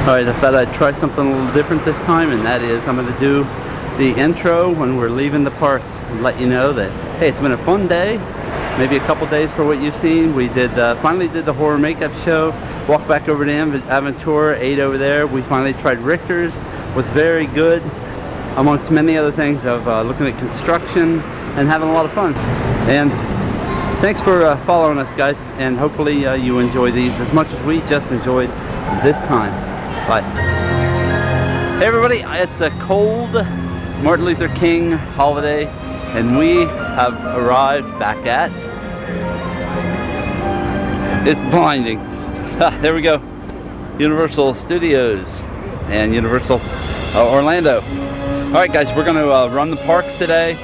Alright, I thought I'd try something a little different this time, and that is I'm going to do the intro when we're leaving the parks and let you know that, hey, it's been a fun day. Maybe a couple days for what you've seen. We did finally did the horror makeup show, walked back over to Aventura, ate over there. We finally tried Richter's, was very good, amongst many other things of looking at construction and having a lot of fun. And thanks for following us, guys, and hopefully you enjoy these as much as we just enjoyed this time. Bye. Hey everybody, it's a cold Martin Luther King holiday, and we have arrived back at, it's blinding, there we go, Universal Studios and Universal Orlando. Alright guys, we're going to run the parks today,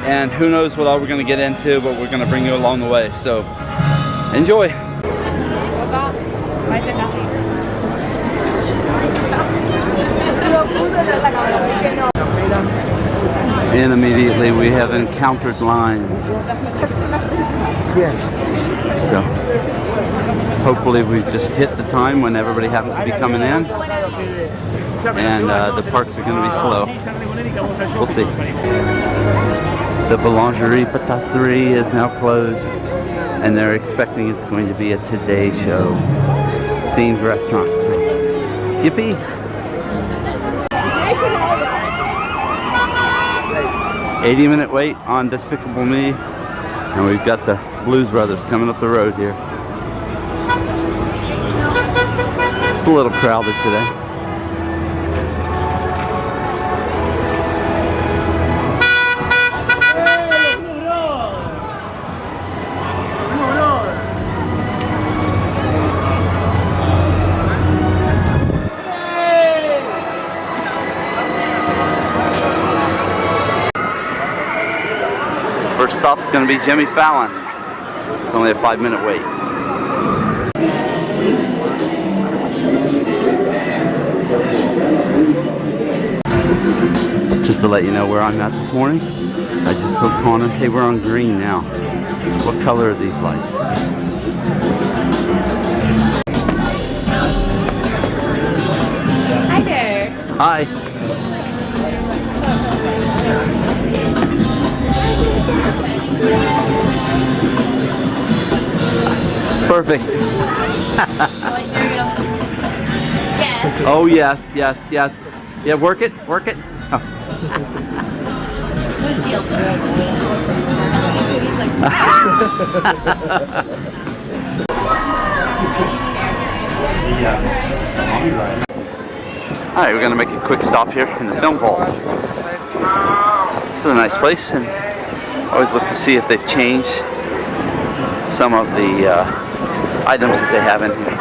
and who knows what all we're going to get into, but we're going to bring you along the way, so enjoy. And immediately we have encountered lines. So hopefully we've just hit the time when everybody happens to be coming in, and the parks are going to be slow. We'll see. The Boulangerie Patisserie is now closed, and they're expecting it's going to be a Today Show themed restaurant. Yippee! 80-minute wait on Despicable Me, and we've got the Blues Brothers coming up the road here. It's a little crowded today. First stop is going to be Jimmy Fallon. It's only a 5-minute wait. Just to let you know where I'm at this morning, I just hooked on it. Hey, we're on green now. What color are these lights? Hi there. Hi. Perfect. Yes. Oh yes, yes, yes. Yeah, work it, work it. Oh. Lucille. Alright, we're gonna make a quick stop here in the Film Vault. This is a nice place, and I always look to see if they've changed some of the items that they have in here.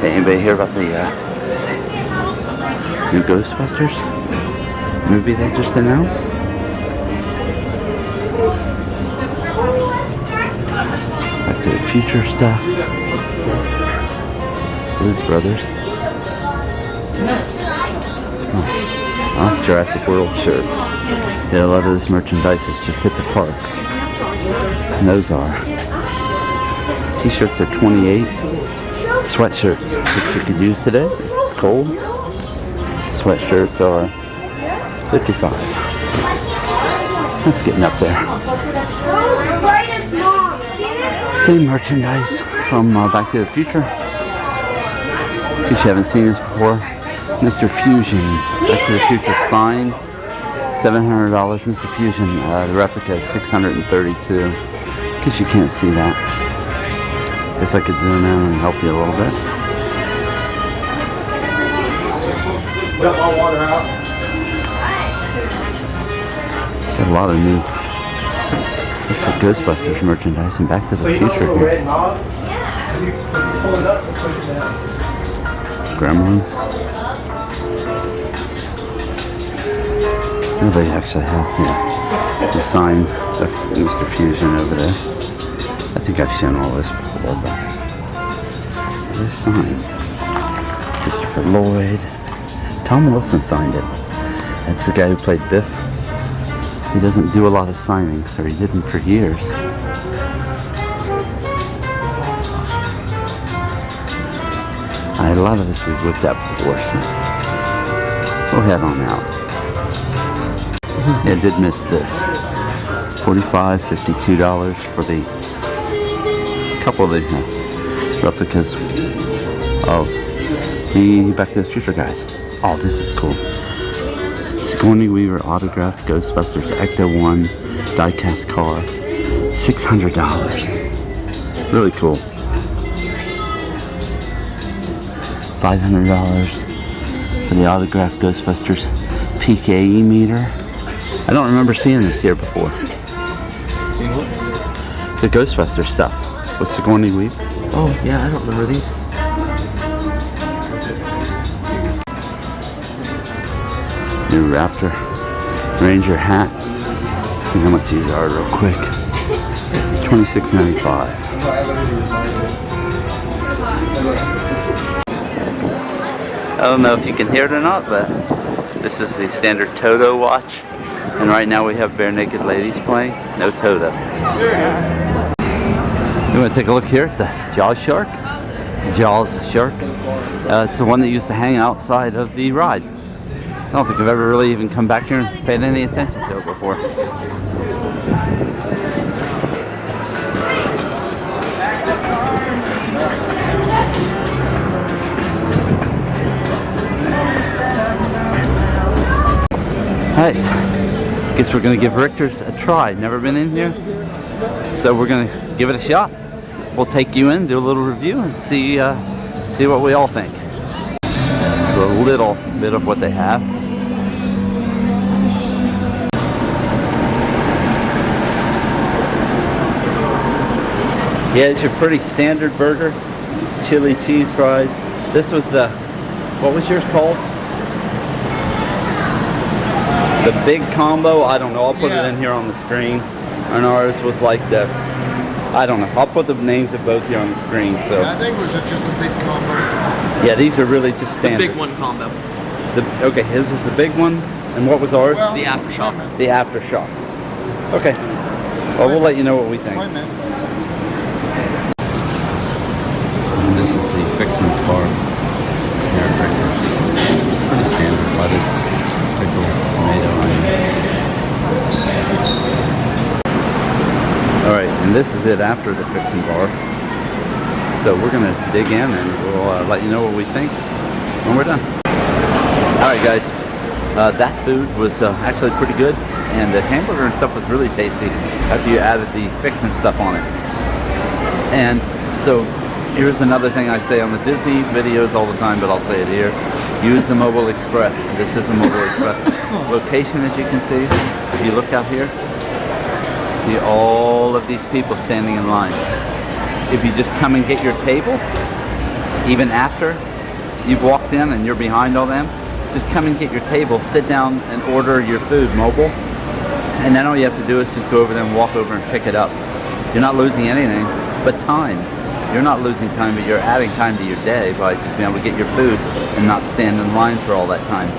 Did anybody hear about the new Ghostbusters movie they just announced? Back to the Future stuff. Blues Brothers. Oh, Jurassic World shirts. Yeah, a lot of this merchandise has just hit the parks. And those are t-shirts are 28. Sweatshirts, which you could use today. Cold. Sweatshirts are 55. That's getting up there. Same merchandise from Back to the Future. In case you haven't seen this before, Mr. Fusion, Back to the Future fine, $700. Mr. Fusion, the replica is $632. In case you can't see that. Guess I could zoom in and help you a little bit. Got my water out. Got a lot of new, looks like Ghostbusters merchandise and Back to the Future here. Gremlins. No, they actually have the sign of Mr. Fusion over there. I think I've shown all this before, but this sign. Christopher Lloyd. Tom Wilson signed it. That's the guy who played Biff. He doesn't do a lot of signings, or he didn't for years. A lot of this we've looked at before, so we'll head on out. Yeah, I did miss this. $45, $52 for the couple of the replicas of the Back to the Future guys. Oh, this is cool. Sigourney Weaver autographed Ghostbusters Ecto-1 diecast car. $600. Really cool. $500 for the autographed Ghostbusters PKE meter. I don't remember seeing this here before. Seen what? The Ghostbusters stuff with Sigourney Weaver. Oh, yeah, I don't remember these. New Raptor Ranger hats. Let's see how much these are real quick. $26.95. I don't know if you can hear it or not, but this is the standard Toto watch. And right now we have Bare Naked Ladies playing. No Toto. You want to take a look here at the Jaws shark? Jaws shark. It's the one that used to hang outside of the ride. I don't think I've ever really even come back here and paid any attention to it before. Alright, guess we're going to give Richter's a try. Never been in here, so we're going to give it a shot. We'll take you in, do a little review, and see what we all think. A little bit of what they have. Yeah, it's your pretty standard burger. Chili cheese fries. This was the, what was yours called? The big combo. I don't know. I'll put it in here on the screen. And ours was like the, I don't know. I'll put the names of both here on the screen. So I think it was just a big combo. yeah, these are really just standard. The big one combo. Okay, his is the big one. And what was ours? Well, The Aftershock. The Aftershock. Okay. Well, we'll let you know what we think. Wait a minute. And this is the Fixins bar. Pretty standard lettuce, pickle, tomato, onion. Alright, and this is it after the Fixin bar. So we're going to dig in and we'll let you know what we think when we're done. Alright guys, that food was actually pretty good. And the hamburger and stuff was really tasty after you added the Fixin stuff on it. And so here's another thing I say on the Disney videos all the time, but I'll say it here. Use the Mobile Express. This is a Mobile Express location, as you can see. If you look out here, see all of these people standing in line. If you just come and get your table, even after you've walked in and you're behind all them, just come and get your table, sit down and order your food mobile. And then all you have to do is just go over there and walk over and pick it up. You're not losing anything but time. You're not losing time, but you're adding time to your day by just being able to get your food and not stand in line for all that time.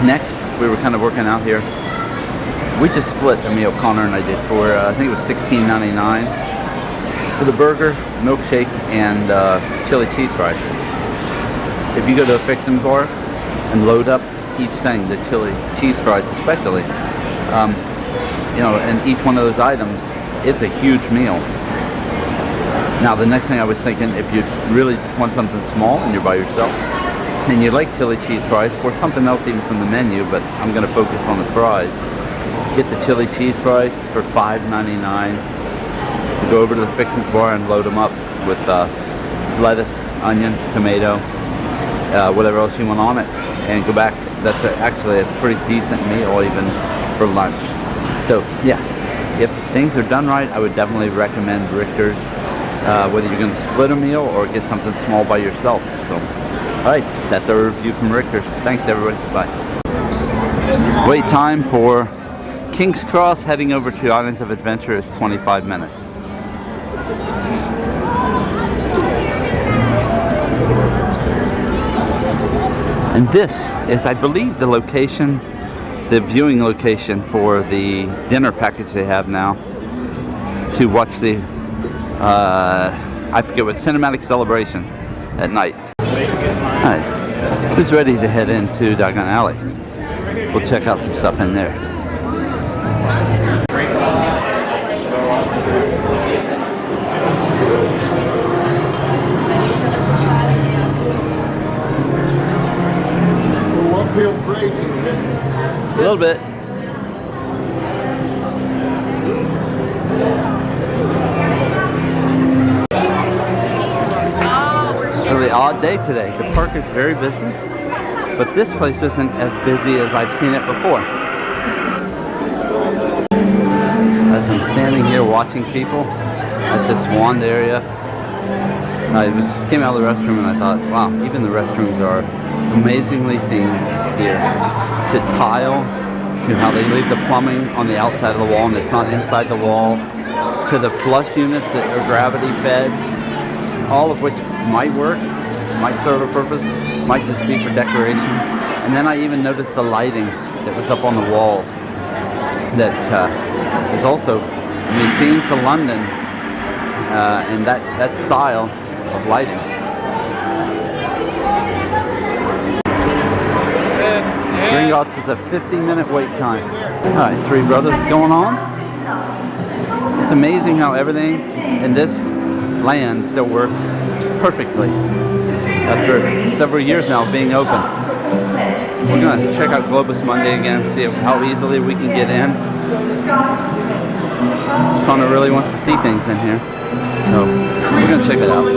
Next, we were kind of working out here. We just split a meal, Connor and I did, for I think it was $16.99 for the burger, milkshake, and chili cheese fries. If you go to a Fixin' bar and load up each thing, the chili cheese fries especially, you know, and each one of those items, it's a huge meal. Now the next thing I was thinking, if you really just want something small and you're by yourself, and you like chili cheese fries, or something else even from the menu, but I'm going to focus on the fries, get the chili cheese fries for $5.99. Go over to the Fixins bar and load them up with lettuce, onions, tomato, whatever else you want on it, and go back. That's actually a pretty decent meal even for lunch. So yeah, if things are done right, I would definitely recommend Richter's, whether you're going to split a meal or get something small by yourself. So, alright, that's our review from Richter's. Thanks everybody, bye. Wait time for King's Cross heading over to Islands of Adventure is 25 minutes. And this is, I believe, the location, the viewing location for the dinner package they have now to watch the, I forget what, Cinematic Celebration at night. Alright, who's ready to head into Diagon Alley? We'll check out some stuff in there. Uphill grade, isn't it? A little bit. Really odd day today. The park is very busy, but this place isn't as busy as I've seen it before. As I'm standing here watching people at this wand area, I just came out of the restroom and I thought, wow, even the restrooms are amazingly themed here. To tile, to how they leave the plumbing on the outside of the wall and it's not inside the wall, to the flush units that are gravity fed, all of which might work, might serve a purpose, might just be for decoration. And then I even noticed the lighting that was up on the wall that is also, I mean, themed to London and that style of lighting. Gringotts is a 50-minute wait time. Alright, Three Brothers going on. It's amazing how everything in this land still works perfectly after several years now of being open. We're going to check out Globus Monday again, see how easily we can get in. Connor really wants to see things in here, so we're going to check it out. Oh,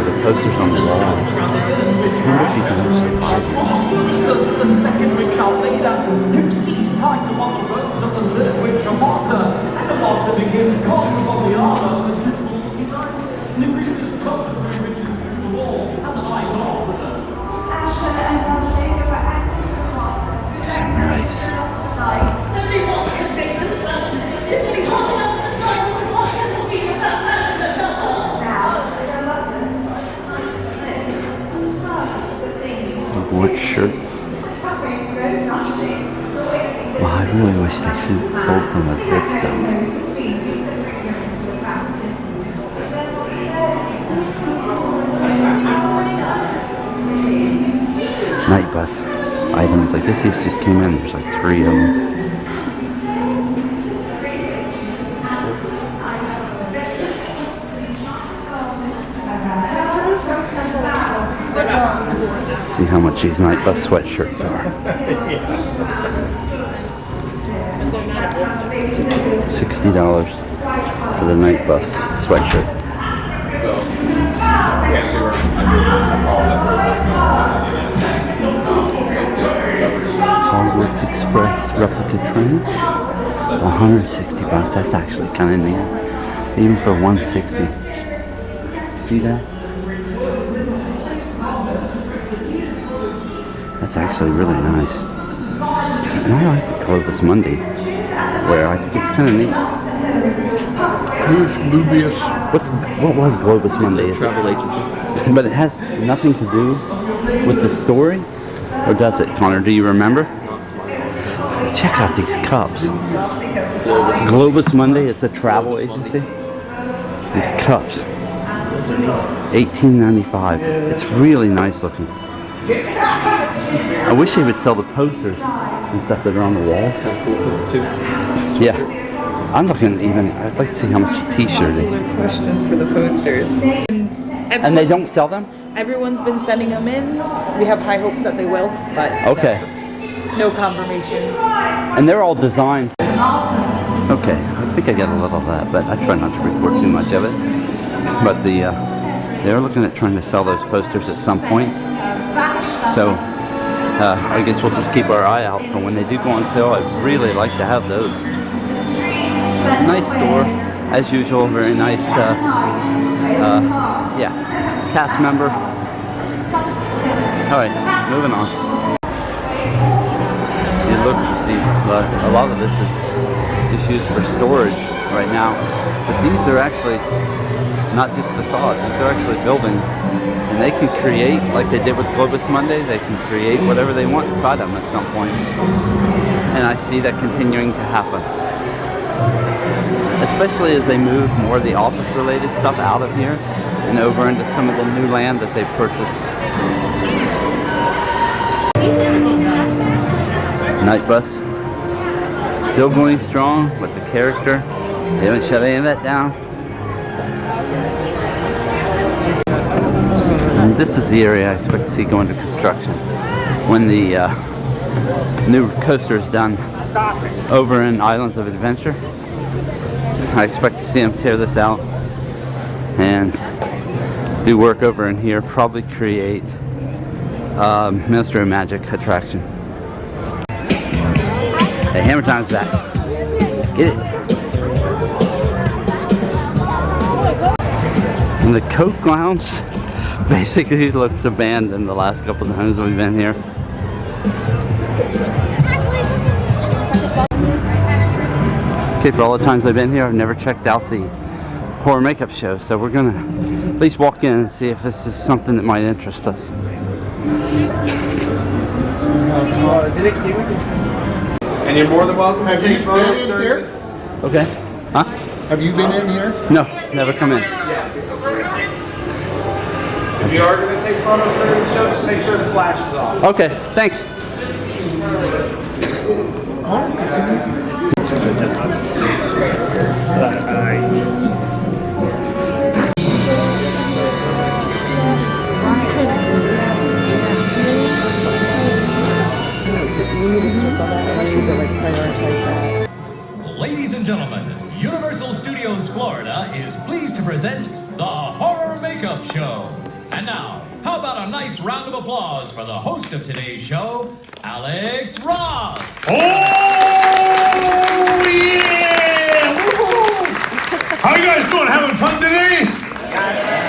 the posters on the wall. I wonder if you can actually buy them. The second Richard leader who seized height upon the roads of the third Richard martyr, and the martyr begins calling from the armor of the visible unite. The creatures come to the riches through the wall, and the light after them. These are nice. Everyone can take the sun. It's be hot enough for the sun to walk in the field without having to Wood shirts. Well, I really wish they sold some of this stuff. Night bus items. I guess these just came in. There's like 3 of them. See how much these night bus sweatshirts are. $60 for the night bus sweatshirt. Hogwarts Express replica train. $160. That's actually kind of neat. Even for $160. See that? That's actually really nice. And I like the Globus Monday wear. I think it's kind of neat. Who's Lubius? What was Globus Monday? It's a travel agency. But it has nothing to do with the story? Or does it, Connor? Do you remember? Check out these cups. Globus Monday, it's a travel agency. These cups. $18.95. It's really nice looking. I wish they would sell the posters and stuff that are on the walls. Yeah. I'm looking even, I'd like to see how much a t-shirt is. Question for the posters. And they don't sell them? Everyone's been sending them in. We have high hopes that they will, but Okay. no confirmations. And they're all designed. Okay, I think I got a little of that, but I try not to record too much of it. But they're looking at trying to sell those posters at some point. So I guess we'll just keep our eye out for when they do go on sale. I'd really like to have those. Nice store, as usual. Very nice. Yeah, cast member. All right, moving on. You look, you see, a lot of this is used for storage right now. But these are actually not just facade. These are actually buildings. And they can create, like they did with Globus Monday, they can create whatever they want inside them at some point. And I see that continuing to happen. Especially as they move more of the office-related stuff out of here. and over into some of the new land that they've purchased. Night Bus, still going strong with the character. They haven't shut any of that down. And this is the area I expect to see go into construction when the new coaster is done over in Islands of Adventure. I expect to see them tear this out and do work over in here, probably create Ministry of Magic attraction. Hey, Hammer Time's back. Get it. And the Coke Lounge basically looks abandoned the last couple of times we've been here. Okay, for all the times I've been here, I've never checked out the horror makeup show, so we're gonna at least walk in and see if this is something that might interest us. And you're more than welcome to Have take you photos been in during here? the- Okay. Huh? Have you been in here? No, never come in. If you are going to take photos during the show, just make sure the flash is off. Okay, thanks. Ladies and gentlemen, Universal Studios Florida is pleased to present the Horror Makeup Show. And now, how about a nice round of applause for the host of today's show, Alex Ross. Oh, yeah! Woo-hoo! How you guys doing? Having fun today?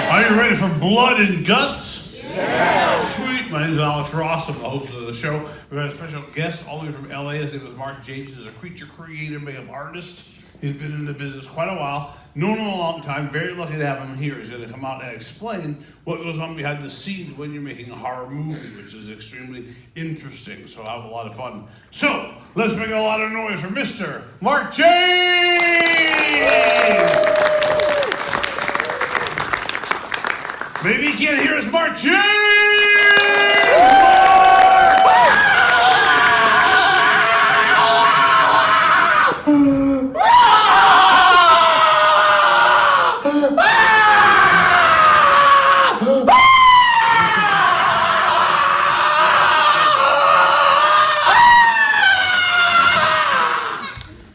Are you ready for blood and guts? Yes. Sweet. My name is Alex Ross. I'm the host of the show. We've got a special guest all the way from LA. His name is Mark James. He's a creature creator, makeup artist. He's been in the business quite a while. Known him a long time. Very lucky to have him here. He's going to come out and explain what goes on behind the scenes when you're making a horror movie, which is extremely interesting. So I'll have a lot of fun. So let's make a lot of noise for Mr. Mark James! Maybe you can't hear us, Mark James!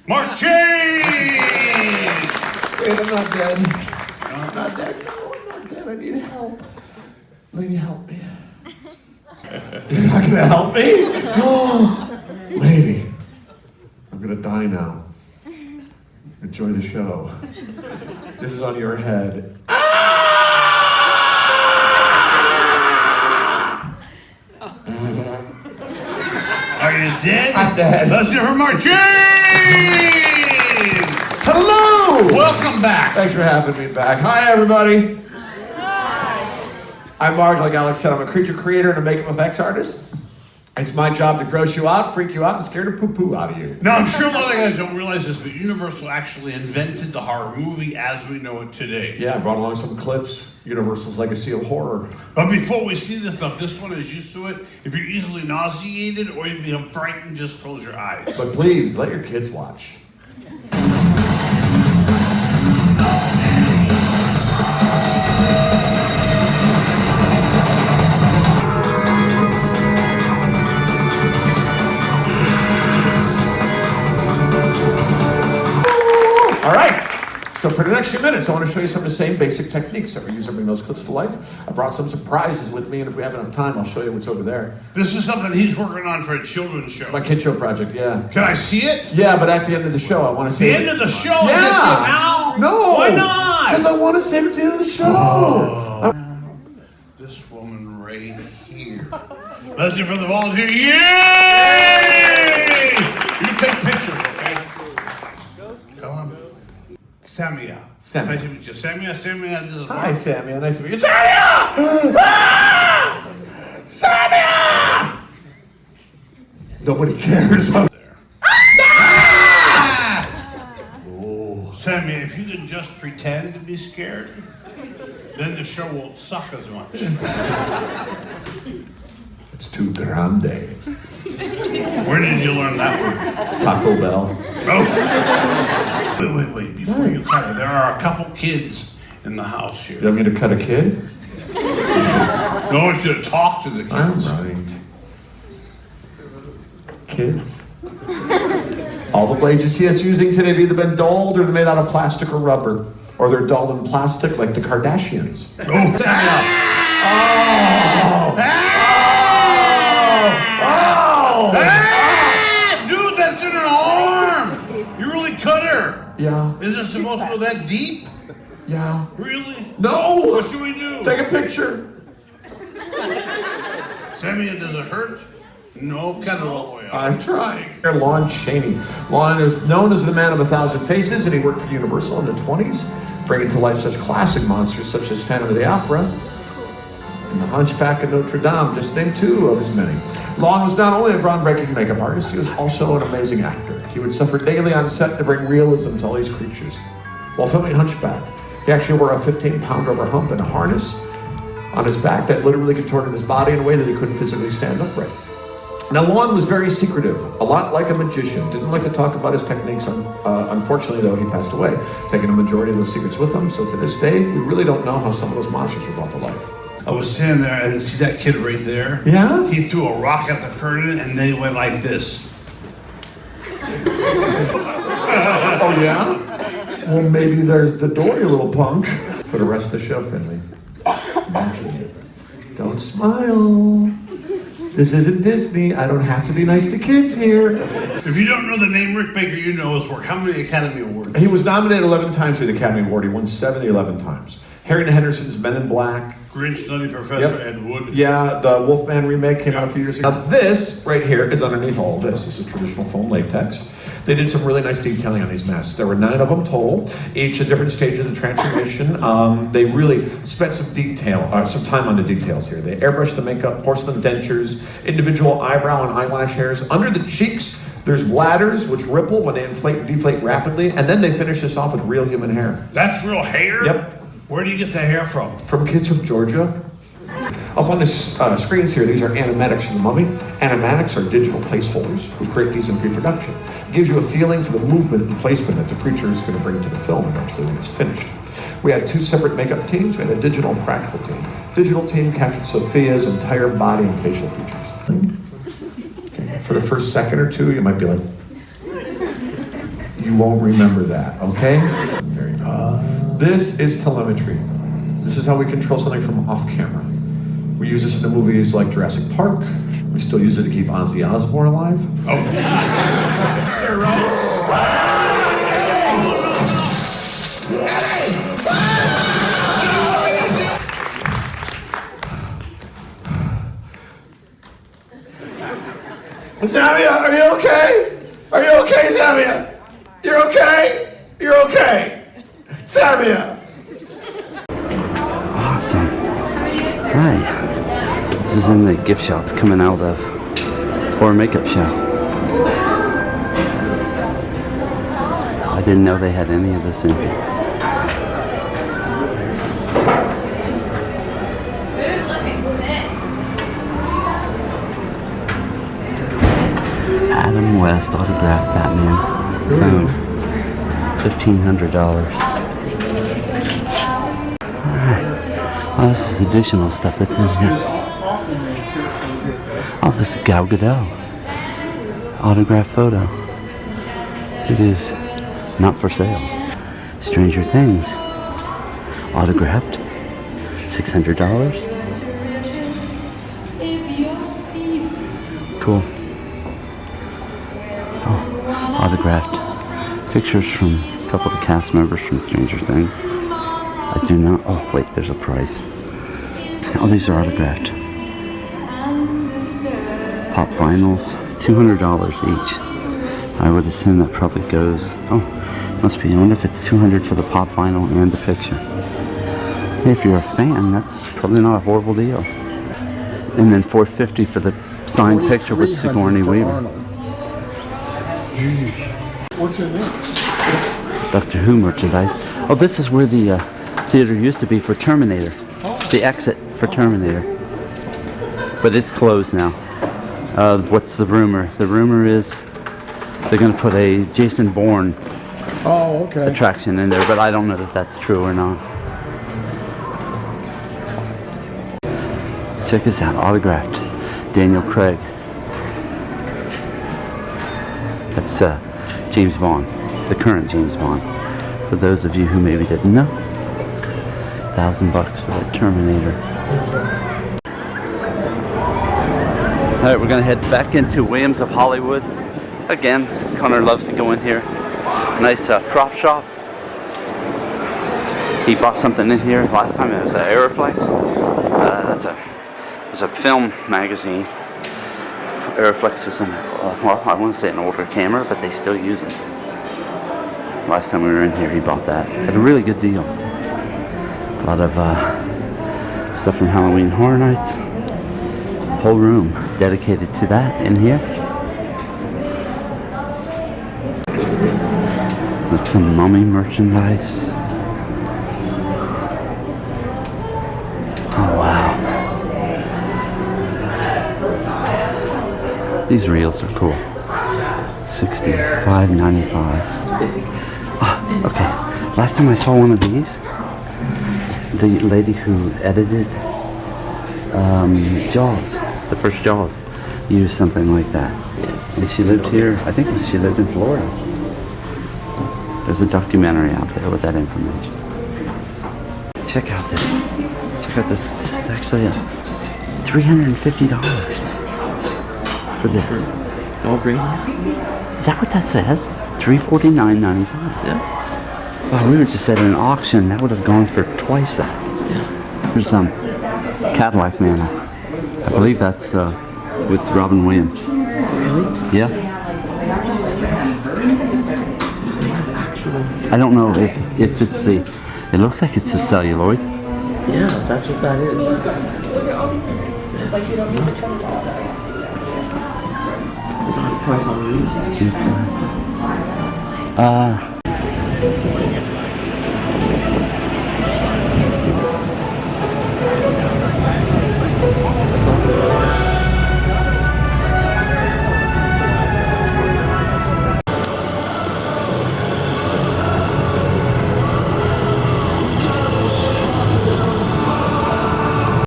Mark James! Wait, I'm not dead. I'm not dead. No, I'm not dead. I need help. Lady, help me. You're not gonna help me? Lady, I'm gonna die now. Enjoy the show. This is on your head. Are you dead? I'm dead. Let's hear from Mark James! Hello! Welcome back. Thanks for having me back. Hi, everybody. Hi. I'm Mark, like Alex said. I'm a creature creator and a makeup effects artist. It's my job to gross you out, freak you out, and scare the poo-poo out of you. Now, I'm sure a lot of guys don't realize this, but Universal actually invented the horror movie as we know it today. Yeah, I brought along some clips. Universal's legacy of horror. But before we see this stuff, this one is used to it. If you're easily nauseated or you become frightened, just close your eyes. But please, let your kids watch. All right. So for the next few minutes, I want to show you some of the same basic techniques that we use to bring those clips to life. I brought some surprises with me, and if we have enough time, I'll show you what's over there. This is something he's working on for a children's show. It's my kid show project, yeah. Can I see it? Yeah, but at the end of the show, I want to see The it. end of the show? Yeah. That's it now? No. Why not? Because I want to save it to the end of the show. This woman right here. Let's hear from the volunteer. Yay! You take pictures, okay? Come on. Samia. Samia. Nice to meet you. Samia, this is Hi, Mark. Samia. Nice to meet you. Samia! Ah! Samia! Nobody cares. There. Samia, if you could just pretend to be scared. Then the show won't suck as much. It's too grande. Where did you learn that one? Taco Bell. Oh. Wait. Before you cut it, there are a couple kids in the house here. You want me to cut a kid? No one should talk to the kids. I'm right. Kids. All the blades you see us using today have either been dulled or they're made out of plastic or rubber. Or they're dulled in plastic like the Kardashians. Oh. Dude, that's in her arm! You really cut her! Yeah. Is it supposed to go that deep? Yeah. Really? No! What should we do? Take a picture. Sammy, does it hurt? No, cut it all the way off. I'm trying. Lon Chaney. Lon is known as the man of 1,000 faces, and he worked for Universal in the 20s, bringing to life such classic monsters such as Phantom of the Opera and The Hunchback of Notre Dame, just to name two of his many. Lon was not only a groundbreaking makeup artist, he was also an amazing actor. He would suffer daily on set to bring realism to all these creatures. While filming Hunchback, he actually wore a 15-pound rubber hump and a harness on his back that literally contorted his body in a way that he couldn't physically stand upright. Now, Lon was very secretive, a lot like a magician. Didn't like to talk about his techniques. Unfortunately, though, he passed away, taking a majority of those secrets with him. So to this day, we really don't know how some of those monsters were brought to life. I was standing there and see that kid right there? Yeah? He threw a rock at the curtain and they went like this. Oh, yeah? Well, maybe there's the door, you little punk. For the rest of the show, Finley, imagine it. Don't smile. This isn't Disney. I don't have to be nice to kids here. If you don't know the name Rick Baker, you know his work. How many Academy Awards? He was nominated 11 times for the Academy Award. He won 7 the 11 times. Harry Henderson's Men in Black. Grinch, Nutty Professor, Yep. Ed Wood. Yeah, the Wolfman remake came out a few years ago. Now this right here is underneath all of this. This is traditional foam latex. They did some really nice detailing on these masks. There were 9 of them total, each a different stage of the transformation. They really spent some time on the details here. They airbrushed the makeup, porcelain dentures, individual eyebrow and eyelash hairs. Under the cheeks, there's bladders which ripple when they inflate and deflate rapidly, and then they finish this off with real human hair. That's real hair? Yep. Where do you get the hair from? From kids from Georgia. Up on the screens here, these are animatics from the Mummy. Animatics are digital placeholders who create these in pre-production. It gives you a feeling for the movement and placement that the creature is going to bring to the film eventually when it's finished. We had 2 separate makeup teams. We had a digital and practical team. Digital team captured Sophia's entire body and facial features. Okay. For the first second or two, you might be like, you won't remember that, okay? Very good. This is telemetry. This is how we control something from off camera. We use this in the movies like Jurassic Park. We still use it to keep Ozzy Osbourne alive. Oh. Samia, are you okay? Are you okay, Samia? You're okay? You're okay. Samia. Awesome. Hi. This is in the gift shop coming out of Horror Makeup Show. I didn't know they had any of this in here. Adam West autographed Batman. Phone. $1,500. Oh, this is additional stuff that's in here. Oh, this is Gal Gadot. Autograph photo. It is not for sale. Stranger Things. Autographed. $600. Cool. Oh, autographed. Pictures from a couple of the cast members from Stranger Things. I do not. Oh, wait, there's a price. Oh, these are autographed. Pop vinyls, $200 each. I would assume that probably goes. Oh, must be. I wonder if it's $200 for the pop vinyl and the picture. If you're a fan, that's probably not a horrible deal. And then $450 for the signed picture with Sigourney Weaver. What's your name? Doctor Who merchandise. Oh, this is where the theater used to be for Terminator. The exit for Terminator. But it's closed now. What's the rumor? The rumor is they're going to put a Jason Bourne attraction in there, but I don't know that that's true or not. Check this out, autographed Daniel Craig. That's James Bond, the current James Bond. For those of you who maybe didn't know, $1,000 for that Terminator. All right, we're gonna head back into Williams of Hollywood. Again, Connor loves to go in here. Nice prop shop. He bought something in here last time. It was an Aeroflex. It was a film magazine. Aeroflex is well, I want to say an older camera, but they still use it. Last time we were in here, he bought that at a really good deal. A lot of stuff from Halloween Horror Nights. Whole room dedicated to that in here. With some mummy merchandise. Oh wow. These reels are cool. 60, $5.95. It's big. Okay. Last time I saw one of these, the lady who edited Jaws, the first Jaws, used something like that. And she lived here, I think she lived in Florida. There's a documentary out there with that information. Check out this. Check out this. This is actually $350 for this. All green? Is that what that says? $349.95. Yeah. Wow, we were just at an auction. That would have gone for twice that. Yeah. There's Cadillac Man. I believe that's with Robin Williams. Really? Yeah. Is they have actual... I don't know if it's the... It looks like it's the celluloid. Yeah, that's what that is. Price on these?